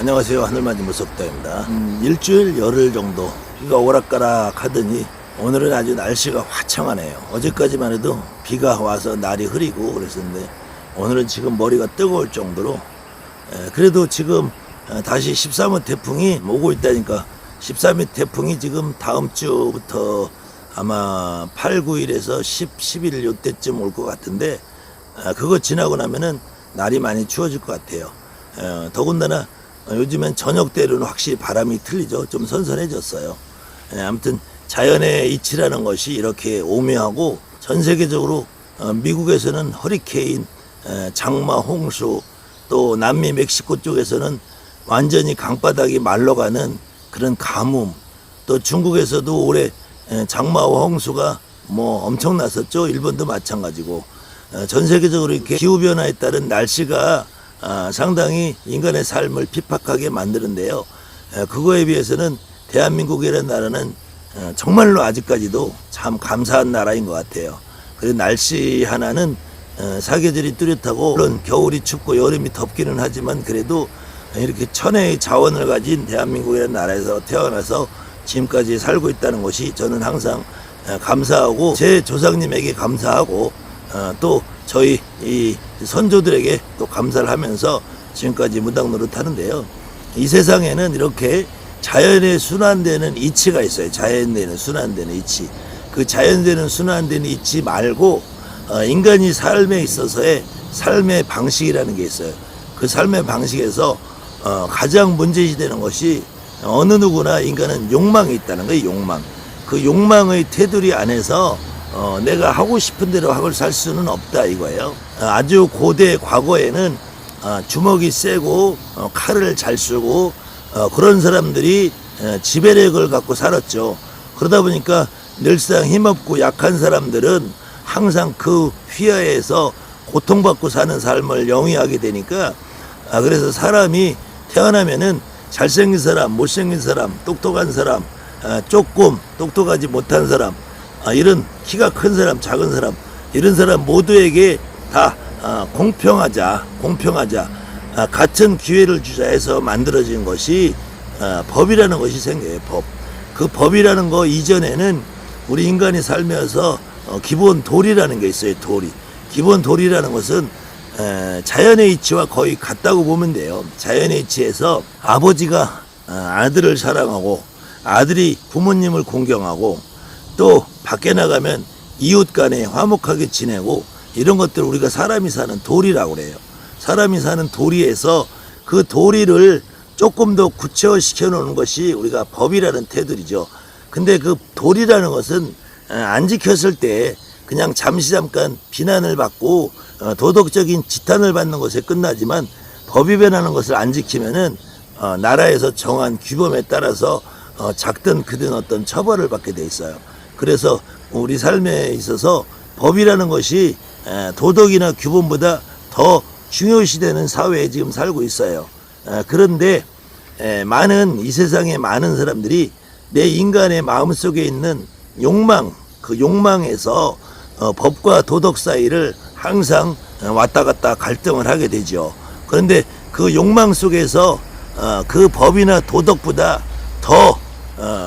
안녕하세요. 하늘맞이 무섭다입니다. 일주일 열흘 정도 비가 오락가락 하더니 오늘은 아주 날씨가 화창하네요. 어제까지만 해도 비가 와서 날이 흐리고 그랬었는데 오늘은 지금 머리가 뜨거울 정도로 그래도 지금 다시 13호 태풍이 오고 있다니까 13호 태풍이 지금 다음 주부터 아마 8, 9일에서 10, 11일 요때쯤 올 것 같은데 그거 지나고 나면은 날이 많이 추워질 것 같아요. 더군다나 요즘엔 저녁 때로는 확실히 바람이 틀리죠. 좀 선선해졌어요. 아무튼 자연의 이치라는 것이 이렇게 오묘하고 전 세계적으로 미국에서는 허리케인, 장마, 홍수, 또 남미 멕시코 쪽에서는 완전히 강바닥이 말라가는 그런 가뭄, 또 중국에서도 올해 장마와 홍수가 뭐 엄청났었죠. 일본도 마찬가지고 전 세계적으로 이렇게 기후변화에 따른 날씨가 상당히 인간의 삶을 핍박하게 만드는데요. 그거에 비해서는 대한민국이라는 나라는 정말로 아직까지도 참 감사한 나라인 것 같아요. 그리고 날씨 하나는 사계절이 뚜렷하고 물론 겨울이 춥고 여름이 덥기는 하지만 그래도 이렇게 천혜의 자원을 가진 대한민국이라는 나라에서 태어나서 지금까지 살고 있다는 것이 저는 항상 감사하고 제 조상님에게 감사하고 또 저희 이 선조들에게 또 감사를 하면서 지금까지 무당 노릇하는데요. 이 세상에는 이렇게 자연에 순환되는 이치가 있어요. 자연되는 순환되는 이치. 그 자연되는 순환되는 이치 말고 인간이 삶에 있어서의 삶의 방식이라는 게 있어요. 그 삶의 방식에서 가장 문제시되는 것이 어느 누구나 인간은 욕망이 있다는 거예요. 욕망. 그 욕망의 테두리 안에서 내가 하고 싶은 대로 하고 살 수는 없다 이거예요. 아주 고대 과거에는 주먹이 세고 칼을 잘 쓰고 그런 사람들이 지배력을 갖고 살았죠. 그러다 보니까 늘상 힘없고 약한 사람들은 항상 그 휘하에서 고통받고 사는 삶을 영위하게 되니까 그래서 사람이 태어나면은 잘생긴 사람, 못생긴 사람, 똑똑한 사람, 조금 똑똑하지 못한 사람, 이런 키가 큰 사람, 작은 사람, 이런 사람 모두에게 다 공평하자, 같은 기회를 주자 해서 만들어진 것이 법이라는 것이 생겨요. 법. 그 법이라는 거 이전에는 우리 인간이 살면서 기본 도리라는 게 있어요. 도리. 기본 도리라는 것은 자연의 이치와 거의 같다고 보면 돼요. 자연의 이치에서 아버지가 아들을 사랑하고 아들이 부모님을 공경하고 또 밖에 나가면 이웃 간에 화목하게 지내고 이런 것들을 우리가 사람이 사는 도리라고 그래요. 사람이 사는 도리에서 그 도리를 조금 더 구체화시켜 놓는 것이 우리가 법이라는 테두리죠. 근데 그 도리라는 것은 안 지켰을 때 그냥 잠깐 비난을 받고 도덕적인 지탄을 받는 것에 끝나지만 법이 변하는 것을 안 지키면은 나라에서 정한 규범에 따라서 작든 크든 어떤 처벌을 받게 돼 있어요. 그래서 우리 삶에 있어서 법이라는 것이 도덕이나 규범보다 더 중요시되는 사회에 지금 살고 있어요. 그런데 이 세상의 많은 사람들이 내 인간의 마음속에 있는 욕망, 그 욕망에서 법과 도덕 사이를 항상 왔다 갔다 갈등을 하게 되죠. 그런데 그 욕망 속에서 그 법이나 도덕보다 더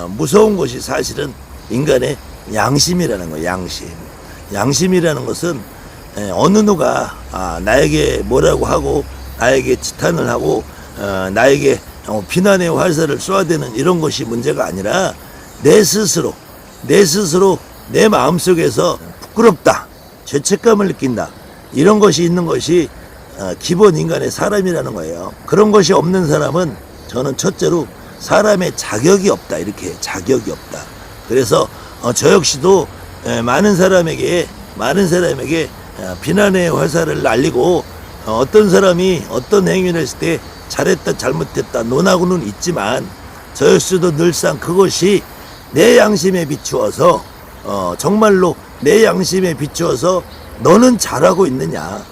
무서운 것이 사실은 인간의 양심이라는 거예요. 양심이라는 것은 어느 누가 나에게 뭐라고 하고 나에게 지탄을 하고 나에게 비난의 화살을 쏘아대는 이런 것이 문제가 아니라 내 스스로 내 마음속에서 부끄럽다, 죄책감을 느낀다, 이런 것이 있는 것이 기본 인간의 사람이라는 거예요. 그런 것이 없는 사람은 저는 첫째로 사람의 자격이 없다, 이렇게 자격이 없다. 그래서 저 역시도 많은 사람에게 비난의 화살을 날리고 어떤 사람이 어떤 행위를 했을 때 잘했다 잘못했다 논하고는 있지만 저 역시도 늘상 그것이 내 양심에 비추어서 정말로 내 양심에 비추어서 너는 잘하고 있느냐,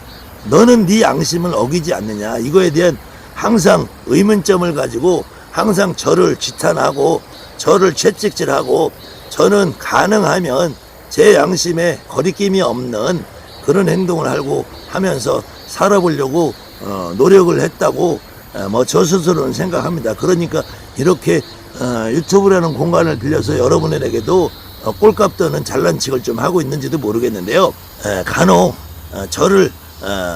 너는 네 양심을 어기지 않느냐, 이거에 대한 항상 의문점을 가지고 항상 저를 지탄하고 저를 채찍질하고 저는 가능하면 제 양심에 거리낌이 없는 그런 행동을 하고 하면서 살아보려고 노력을 했다고 뭐 저 스스로는 생각합니다. 그러니까 이렇게 유튜브라는 공간을 빌려서 여러분에게도 꼴값 떠는 잘난 척을 좀 하고 있는지도 모르겠는데요. 간혹 저를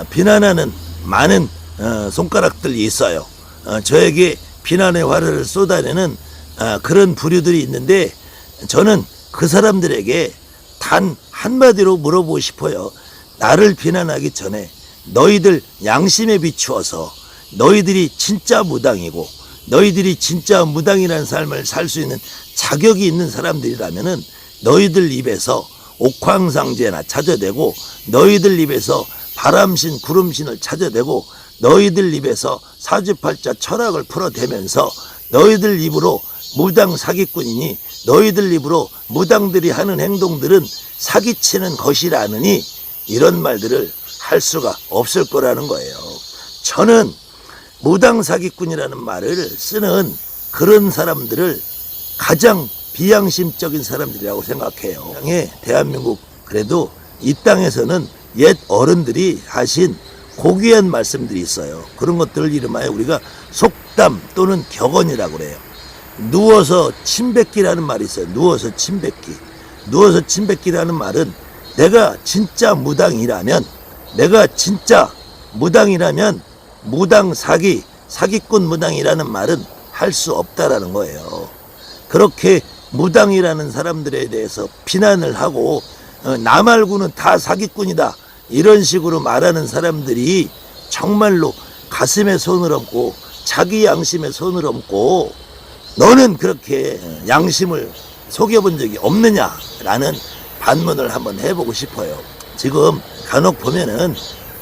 비난하는 많은 손가락들이 있어요. 저에게 비난의 화를 쏟아내는 그런 부류들이 있는데 저는 그 사람들에게 단 한마디로 물어보고 싶어요. 나를 비난하기 전에 너희들 양심에 비추어서 너희들이 진짜 무당이고 너희들이 진짜 무당이라는 삶을 살 수 있는 자격이 있는 사람들이라면은 너희들 입에서 옥황상제나 찾아내고 너희들 입에서 바람신 구름신을 찾아내고 너희들 입에서 사주팔자 철학을 풀어대면서 너희들 입으로 무당 사기꾼이니 너희들 입으로 무당들이 하는 행동들은 사기치는 것이라느니 이런 말들을 할 수가 없을 거라는 거예요. 저는 무당 사기꾼이라는 말을 쓰는 그런 사람들을 가장 비양심적인 사람들이라고 생각해요. 대한민국 그래도 이 땅에서는 옛 어른들이 하신 고귀한 말씀들이 있어요. 그런 것들을 이름하여 우리가 속담 또는 격언이라고 그래요. 누워서 침뱉기라는 말이 있어요. 누워서 침뱉기. 누워서 침뱉기라는 말은 내가 진짜 무당이라면 무당 사기꾼 무당이라는 말은 할 수 없다라는 거예요. 그렇게 무당이라는 사람들에 대해서 비난을 하고 나 말고는 다 사기꾼이다 이런 식으로 말하는 사람들이 정말로 가슴에 손을 얹고 자기 양심에 손을 얹고 너는 그렇게 양심을 속여본 적이 없느냐라는 반문을 한번 해보고 싶어요. 지금 간혹 보면은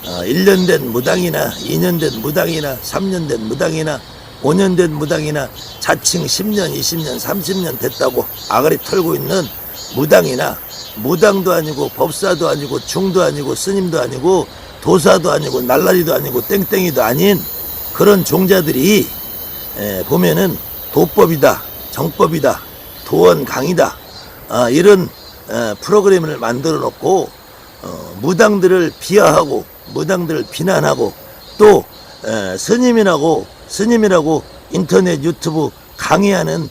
1년 된 무당이나 2년 된 무당이나 3년 된 무당이나 5년 된 무당이나 자칭 10년, 20년, 30년 됐다고 아가리 털고 있는 무당이나 무당도 아니고 법사도 아니고 중도 아니고 스님도 아니고 도사도 아니고 날라리도 아니고 땡땡이도 아닌 그런 종자들이 보면은 도법이다, 정법이다, 도원 강의다 이런 프로그램을 만들어 놓고 무당들을 비하하고 무당들을 비난하고 또 스님이라고 인터넷 유튜브 강의하는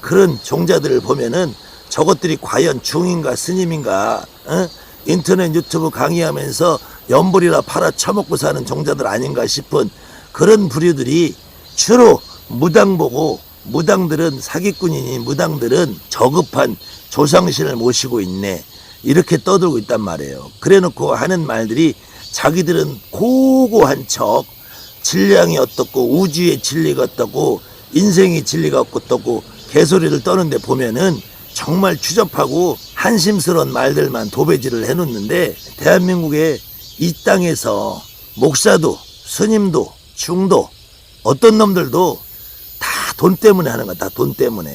그런 종자들을 보면은 저것들이 과연 중인가 스님인가 인터넷 유튜브 강의하면서 연불이라 팔아 처먹고 사는 종자들 아닌가 싶은 그런 부류들이 주로 무당 보고 무당들은 사기꾼이니 무당들은 저급한 조상신을 모시고 있네 이렇게 떠들고 있단 말이에요. 그래놓고 하는 말들이 자기들은 고고한 척 진량이 어떻고 우주의 진리가 어떻고 인생의 진리가 어떻고 개소리를 떠는데 보면은 정말 추접하고 한심스러운 말들만 도배질을 해놓는데 대한민국의 이 땅에서 목사도 스님도 중도 어떤 놈들도 다 돈 때문에 하는 거야. 다 돈 때문에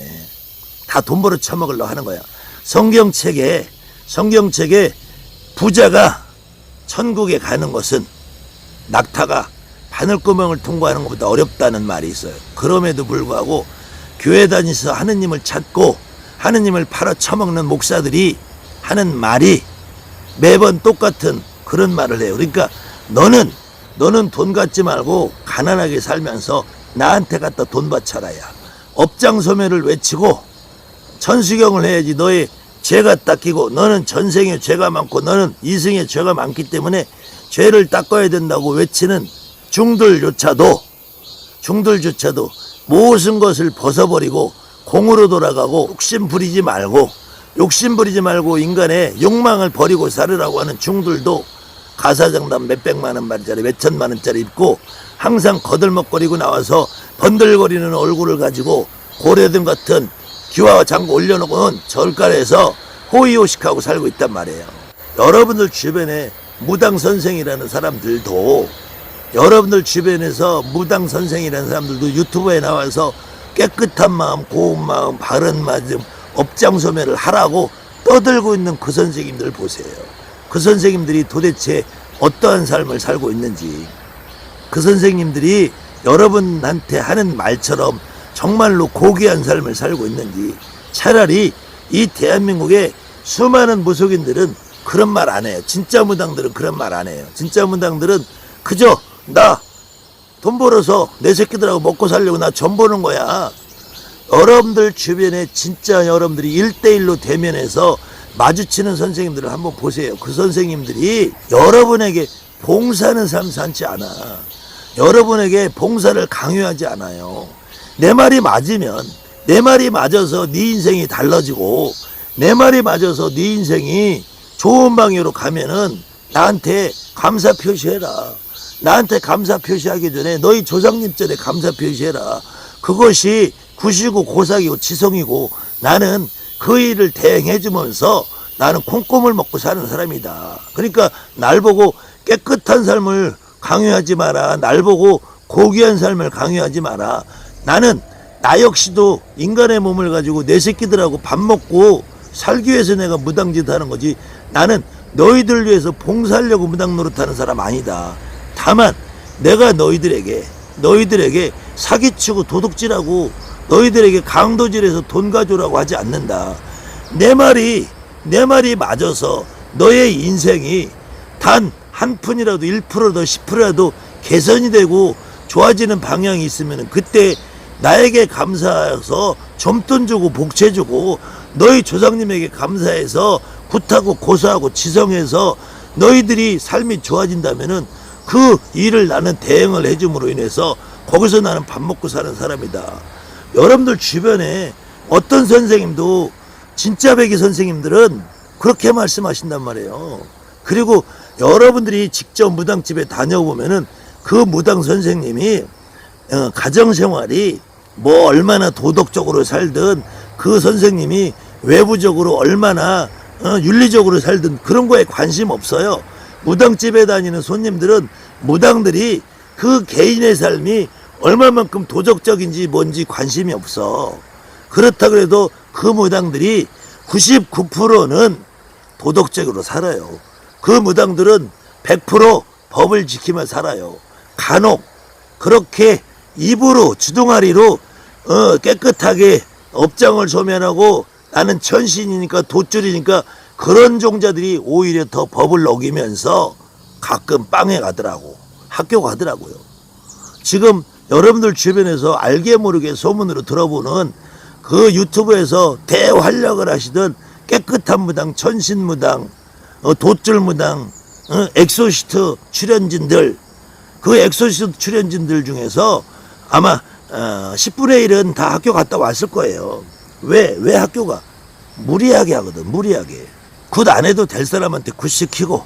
다 돈 벌어 처먹으려고 하는 거야. 성경책에 부자가 천국에 가는 것은 낙타가 바늘구멍을 통과하는 것보다 어렵다는 말이 있어요. 그럼에도 불구하고 교회 다니면서 하느님을 찾고 하느님을 팔아 처먹는 목사들이 하는 말이 매번 똑같은 그런 말을 해요. 그러니까 너는 돈 갖지 말고 가난하게 살면서 나한테 갖다 돈 바쳐라야. 업장소멸을 외치고 천수경을 해야지 너의 죄가 닦이고 너는 전생에 죄가 많고 너는 이생에 죄가 많기 때문에 죄를 닦아야 된다고 외치는 중들조차도 모든 것을 벗어버리고 공으로 돌아가고 욕심 부리지 말고 인간의 욕망을 버리고 살으라고 하는 중들도 가사장단 몇백만 원짜리 몇천만 원짜리 입고 항상 거들먹거리고 나와서 번들거리는 얼굴을 가지고 고래등 같은 기와 장구 올려놓고는 절간에서 호의호식하고 살고 있단 말이에요. 여러분들 주변에 무당 선생이라는 사람들도 유튜브에 나와서 깨끗한 마음, 고운 마음, 바른 마음, 업장소멸을 하라고 떠들고 있는 그 선생님들 보세요. 그 선생님들이 도대체 어떠한 삶을 살고 있는지, 그 선생님들이 여러분한테 하는 말처럼 정말로 고귀한 삶을 살고 있는지, 차라리 이 대한민국의 수많은 무속인들은 그런 말 안 해요. 진짜 무당들은 그런 말 안 해요. 진짜 무당들은 그저 나 돈 벌어서 내 새끼들하고 먹고 살려고 나 점 보는 거야. 여러분들 주변에 진짜 여러분들이 1대1로 대면해서 마주치는 선생님들을 한번 보세요. 그 선생님들이 여러분에게 봉사하는 삶 살지 않아. 여러분에게 봉사를 강요하지 않아요. 내 말이 맞으면, 내 말이 맞아서 네 인생이 달라지고, 내 말이 맞아서 네 인생이 좋은 방향으로 가면은 나한테 감사 표시해라. 나한테 감사 표시하기 전에 너희 조상님들에 감사 표시해라. 그것이 구시고 고삭이고 지성이고, 나는 그 일을 대행해주면서 나는 콩고물 먹고 사는 사람이다. 그러니까 날 보고 깨끗한 삶을 강요하지 마라. 날 보고 고귀한 삶을 강요하지 마라. 나는 나 역시도 인간의 몸을 가지고 내 새끼들하고 밥 먹고 살기 위해서 내가 무당짓 하는 거지, 나는 너희들 위해서 봉사하려고 무당 노릇하는 사람 아니다. 다만 내가 너희들에게 사기치고 도둑질하고 너희들에게 강도질해서 돈 가져오라고 하지 않는다. 내 말이 맞아서 너의 인생이 단 한 푼이라도 1%더 10%라도 개선이 되고 좋아지는 방향이 있으면 그때 나에게 감사해서 점돈 주고 복채 주고, 너희 조상님에게 감사해서 굿하고 고소하고 지성해서 너희들이 삶이 좋아진다면은 그 일을 나는 대행을 해줌으로 인해서 거기서 나는 밥 먹고 사는 사람이다. 여러분들 주변에 어떤 선생님도, 진짜 배기 선생님들은 그렇게 말씀하신단 말이에요. 그리고 여러분들이 직접 무당집에 다녀보면은 그 무당 선생님이 가정생활이 뭐 얼마나 도덕적으로 살든, 그 선생님이 외부적으로 얼마나 윤리적으로 살든 그런 거에 관심 없어요. 무당집에 다니는 손님들은 무당들이 그 개인의 삶이 얼마만큼 도덕적인지 뭔지 관심이 없어. 그렇다 그래도 그 무당들이 99%는 도덕적으로 살아요. 그 무당들은 100% 법을 지키며 살아요. 간혹 그렇게 입으로 주둥아리로 깨끗하게 업장을 소멸하고 나는 천신이니까 돛줄이니까 그런 종자들이 오히려 더 법을 어기면서 가끔 빵에 가더라고. 학교 가더라고요. 지금 여러분들 주변에서 알게 모르게 소문으로 들어보는 그 유튜브에서 대활약을 하시던 깨끗한 무당, 천신무당, 돛줄무당, 엑소시트 출연진들, 그 엑소시트 출연진들 중에서 아마 10분의 1은 다 학교 갔다 왔을 거예요. 왜 학교가? 무리하게 하거든. 무리하게. 굿 안 해도 될 사람한테 굿 시키고,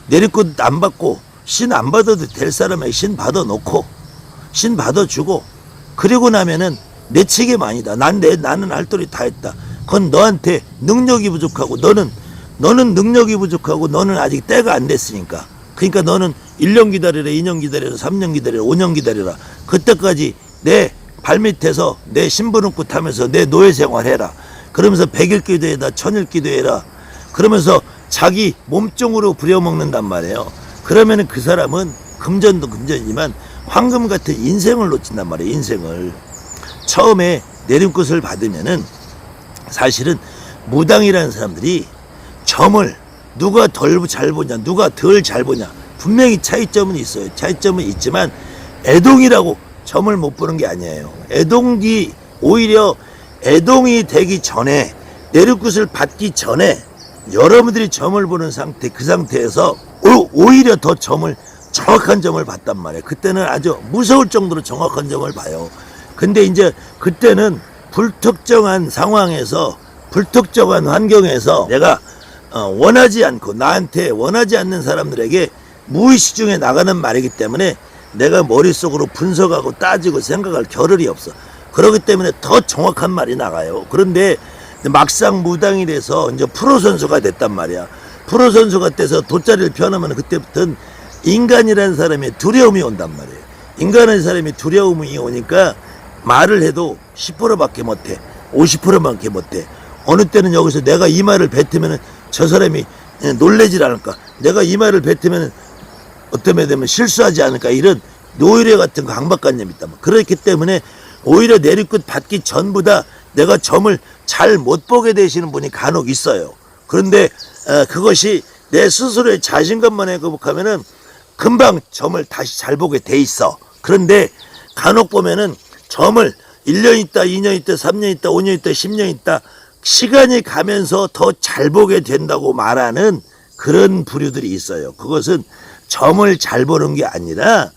내리굿 안 받고 신 안 받아도 될 사람에게 신 받아놓고 신 받아주고, 그리고 나면은 내 책임 아니다. 나는 할 도리 다 했다. 그건 너한테 능력이 부족하고, 너는 능력이 부족하고 너는 아직 때가 안 됐으니까. 그러니까 너는 1년 기다려라, 2년 기다려라, 3년 기다려라, 5년 기다려라. 그때까지 내 발밑에서 내 신부름꾼 타면서 내 노예 생활해라. 그러면서 100일 기도해라, 1000일 기도해라. 그러면서 자기 몸종으로 부려먹는단 말이에요. 그러면은 그 사람은 금전도 금전이지만 황금 같은 인생을 놓친단 말이에요. 인생을. 처음에 내림굿을 받으면은 사실은 무당이라는 사람들이 점을 누가 덜 잘 보냐, 누가 덜 잘 보냐, 분명히 차이점은 있어요. 차이점은 있지만 애동이라고 점을 못 보는 게 아니에요. 애동기, 오히려 애동이 되기 전에, 내림굿을 받기 전에 여러분들이 점을 보는 상태, 그 상태에서 오히려 더 정확한 점을 봤단 말이에요. 그때는 아주 무서울 정도로 정확한 점을 봐요. 근데 이제 그때는 불특정한 상황에서, 불특정한 환경에서 내가 원하지 않고, 나한테 원하지 않는 사람들에게 무의식 중에 나가는 말이기 때문에 내가 머릿속으로 분석하고 따지고 생각할 겨를이 없어. 그렇기 때문에 더 정확한 말이 나가요. 그런데 막상 무당이 돼서 이제 프로 선수가 됐단 말이야. 프로 선수가 돼서 돗자리를 펴놓으면 그때부터는 인간이라는 사람의 두려움이 온단 말이에요. 인간이라는 사람이 두려움이 오니까 말을 해도 10%밖에 못해. 50%밖에 못해. 어느 때는 여기서 내가 이 말을 뱉으면 저 사람이 놀래질 않을까, 내가 이 말을 뱉으면 어떻게 되면 실수하지 않을까, 이런 노이레 같은 강박관념이 있단 말이야. 그렇기 때문에 오히려 내리굿 받기 전보다 내가 점을 잘 못 보게 되시는 분이 간혹 있어요. 그런데 그것이 내 스스로의 자신감만에 극복하면은 금방 점을 다시 잘 보게 돼 있어. 그런데 간혹 보면은 점을 1년 있다, 2년 있다, 3년 있다, 5년 있다, 10년 있다 시간이 가면서 더 잘 보게 된다고 말하는 그런 부류들이 있어요. 그것은 점을 잘 보는 게 아니라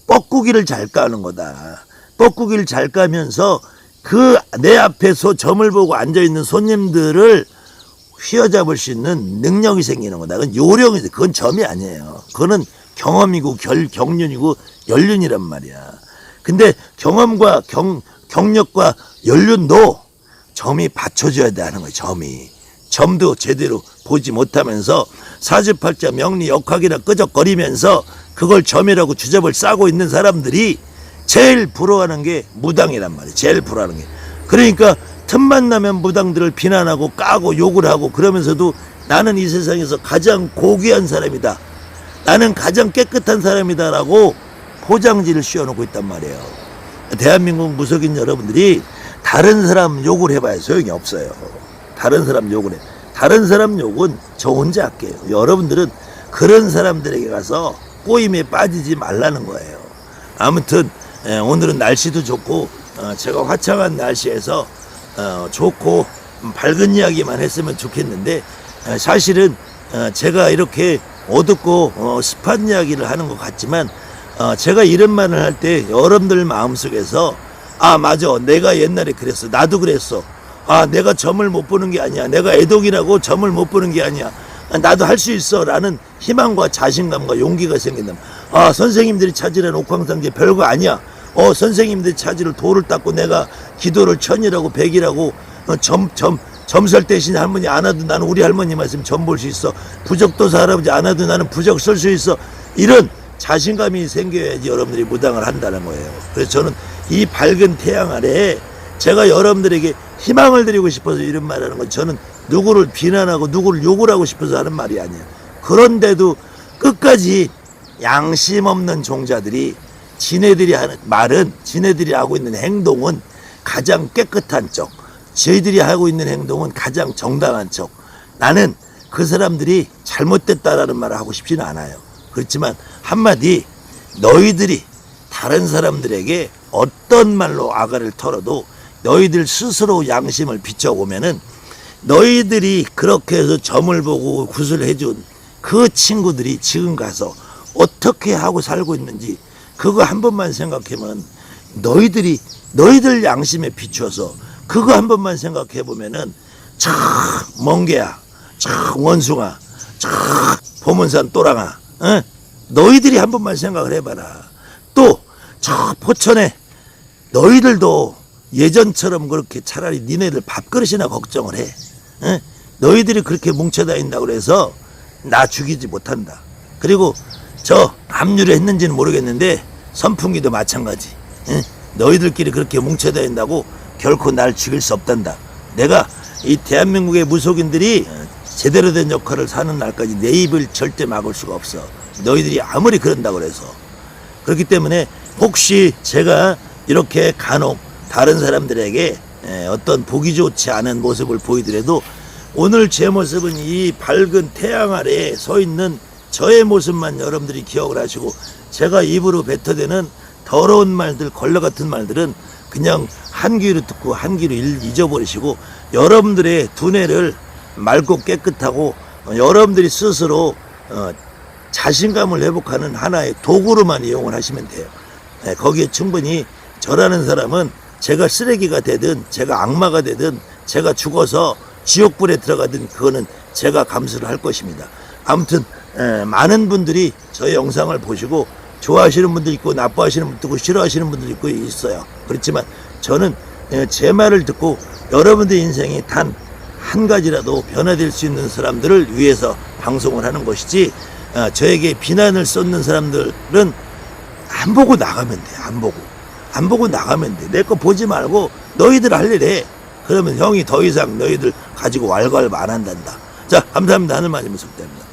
뻐꾸기를 잘 까는 거다. 뻐꾸기를 잘 까면서 그 내 앞에서 점을 보고 앉아있는 손님들을 휘어잡을 수 있는 능력이 생기는 거다. 그건 요령이지. 그건 점이 아니에요. 그거는 경험이고 경륜이고 연륜이란 말이야. 근데 경험과 경력과 연륜도 점이 받쳐줘야 돼 하는 거예요. 점도 제대로 보지 못하면서 사주팔자 명리 역학이라 끄적거리면서 그걸 점이라고 주접을 싸고 있는 사람들이 제일 부러워하는 게 무당이란 말이에요. 제일 부러워하는 게. 그러니까 틈만 나면 무당들을 비난하고 까고 욕을 하고 그러면서도 나는 이 세상에서 가장 고귀한 사람이다. 나는 가장 깨끗한 사람이다라고 포장지를 씌워놓고 있단 말이에요. 대한민국 무속인 여러분들이 다른 사람 욕을 해봐야 소용이 없어요. 다른 사람 욕을 해. 다른 사람 욕은 저 혼자 할게요. 여러분들은 그런 사람들에게 가서 꼬임에 빠지지 말라는 거예요. 아무튼 오늘은 날씨도 좋고 제가 화창한 날씨에서 좋고 밝은 이야기만 했으면 좋겠는데 사실은 제가 이렇게 어둡고 습한 이야기를 하는 것 같지만 제가 이런 말을 할 때 여러분들 마음속에서 아 맞아 내가 옛날에 그랬어 나도 그랬어 아 내가 점을 못 보는 게 아니야 내가 애독이라고 점을 못 보는 게 아니야 나도 할 수 있어 라는 희망과 자신감과 용기가 생긴다. 아 선생님들이 찾으는 옥황상제 별거 아니야. 선생님들이 찾으러 돌을 닦고 내가 기도를 1000이라고 100이라고 점설 대신 할머니 안 와도 나는 우리 할머니 말씀 점 볼 수 있어. 부적도사 할아버지 안 와도 나는 부적 쓸 수 있어. 이런 자신감이 생겨야지 여러분들이 무당을 한다는 거예요. 그래서 저는 이 밝은 태양 아래에 제가 여러분들에게 희망을 드리고 싶어서 이런 말 하는 건 저는 누구를 비난하고 누구를 욕을 하고 싶어서 하는 말이 아니에요. 그런데도 끝까지 양심 없는 종자들이 지네들이 하는 말은 지네들이 하고 있는 행동은 가장 깨끗한 쪽 저희들이 하고 있는 행동은 가장 정당한 쪽 나는 그 사람들이 잘못됐다라는 말을 하고 싶지는 않아요. 그렇지만 한마디 너희들이 다른 사람들에게 어떤 말로 아가를 털어도 너희들 스스로 양심을 비춰보면은 너희들이 그렇게 해서 점을 보고 굿을 해준 그 친구들이 지금 가서 어떻게 하고 살고 있는지 그거 한 번만 생각해보면 너희들 양심에 비추어서 그거 한 번만 생각해보면은 참 멍게야 참 원숭아 참 보문산 또랑아 너희들이 한 번만 생각을 해봐라. 또 저 포천에 너희들도 예전처럼 그렇게 차라리 니네들 밥그릇이나 걱정을 해. 너희들이 그렇게 뭉쳐다닌다고 그래서 나 죽이지 못한다. 그리고 저 합류를 했는지는 모르겠는데 선풍기도 마찬가지. 너희들끼리 그렇게 뭉쳐다닌다고 결코 날 죽일 수 없단다. 내가 이 대한민국의 무속인들이 제대로 된 역할을 사는 날까지 내 입을 절대 막을 수가 없어. 너희들이 아무리 그런다고 그래서. 그렇기 때문에 혹시 제가 이렇게 간혹 다른 사람들에게 어떤 보기 좋지 않은 모습을 보이더라도 오늘 제 모습은 이 밝은 태양 아래에 서 있는 저의 모습만 여러분들이 기억을 하시고 제가 입으로 뱉어대는 더러운 말들 걸레 같은 말들은 그냥 한 귀로 듣고 한 귀로 잊어버리시고 여러분들의 두뇌를 맑고 깨끗하고 여러분들이 스스로 자신감을 회복하는 하나의 도구로만 이용을 하시면 돼요. 거기에 충분히 저라는 사람은 제가 쓰레기가 되든 제가 악마가 되든 제가 죽어서 지옥불에 들어가든 그거는 제가 감수를 할 것입니다. 아무튼 많은 분들이 저의 영상을 보시고 좋아하시는 분도 있고 나빠하시는 분도 있고 싫어하시는 분도 있고 있어요. 그렇지만 저는 제 말을 듣고 여러분들 인생이 단 한 가지라도 변화될 수 있는 사람들을 위해서 방송을 하는 것이지 저에게 비난을 쏟는 사람들은 안 보고 나가면 돼. 안 보고 나가면 돼. 내 거 보지 말고 너희들 할 일 해. 그러면 형이 더 이상 너희들 가지고 왈가왈부 안 한단다. 자, 감사합니다. 하늘만이 무섭답니다.